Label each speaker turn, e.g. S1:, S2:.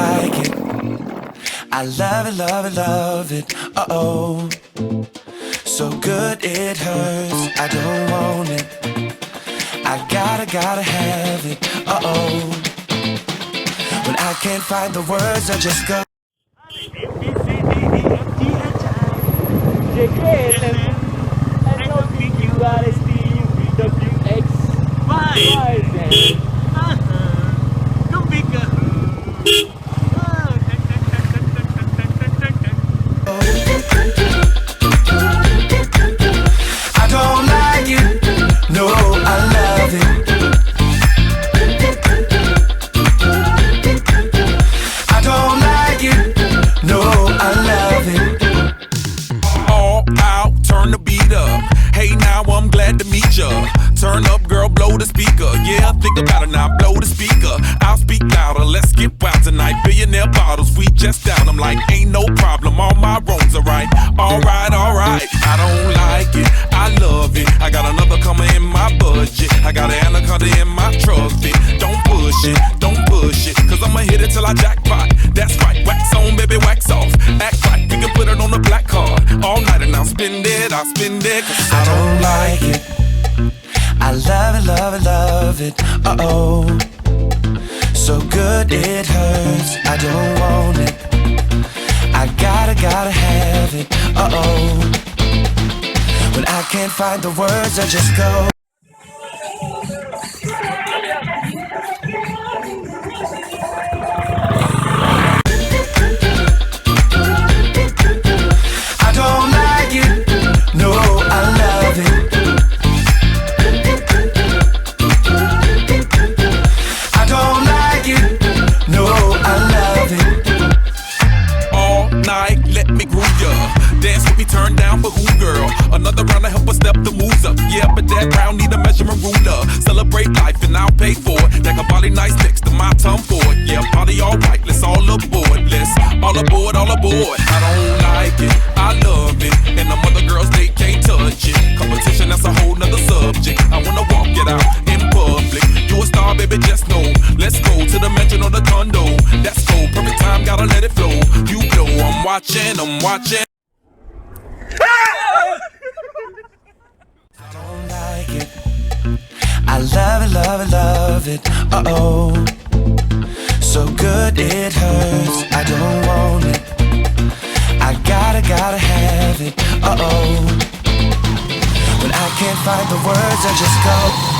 S1: like it. I love it, love it, love it. Uh-oh. So good it hurts. I don't want it. I gotta have it. Uh-oh. When I can't find the words, I just go. I don't like it. No, I love it. I don't like it. No, I love it.
S2: All out, turn the beat up. Hey, now I'm glad to meet ya. Turn up, girl, blow the speaker. Yeah, think about it now, blow the speaker. I'll speak louder, let's get wild tonight. Billionaire bottles, we just down. I'm like, ain't no problem, all my wrongs are right. Alright, alright, I don't like it, I love it. I got another coming in my budget. I got an anaconda in my truck fit. Don't push it, cause I'ma hit it till I jackpot. That's right, wax on, baby, wax off. Act right, we can put it on the black card. All night and I'll spend it, cause
S1: I don't like it. I love it, love it, love it. Uh-oh. So good it hurts. I don't want it. I gotta have it. Uh-oh. When I can't find the words, I just go. I don't like it. No, I love it. I don't like it. No, I love it.
S2: all night, let me groove ya. Dance with me, turn down for who, girl? Another round to help us step the moves up. Yeah, but that round need a measurement ruler. Celebrate life and I'll pay for it. That a body nice next to my tongue for it. Yeah, party alright, let's all aboard. Let's all aboard, all aboard. I don't like it, I love it. And them other girls, they can't touch it. Competition, that's a whole nother subject. I wanna walk it out in public. You a star, baby, just know. Let's go to the mansion or the condo. That's cool, perfect time, gotta let it flow. You know I'm watching, I'm watching.
S1: I don't like it. I love it, love it, love it. Uh-oh. So good it hurts. I don't want it. I gotta have it. Uh-oh. When I can't find the words, I just go.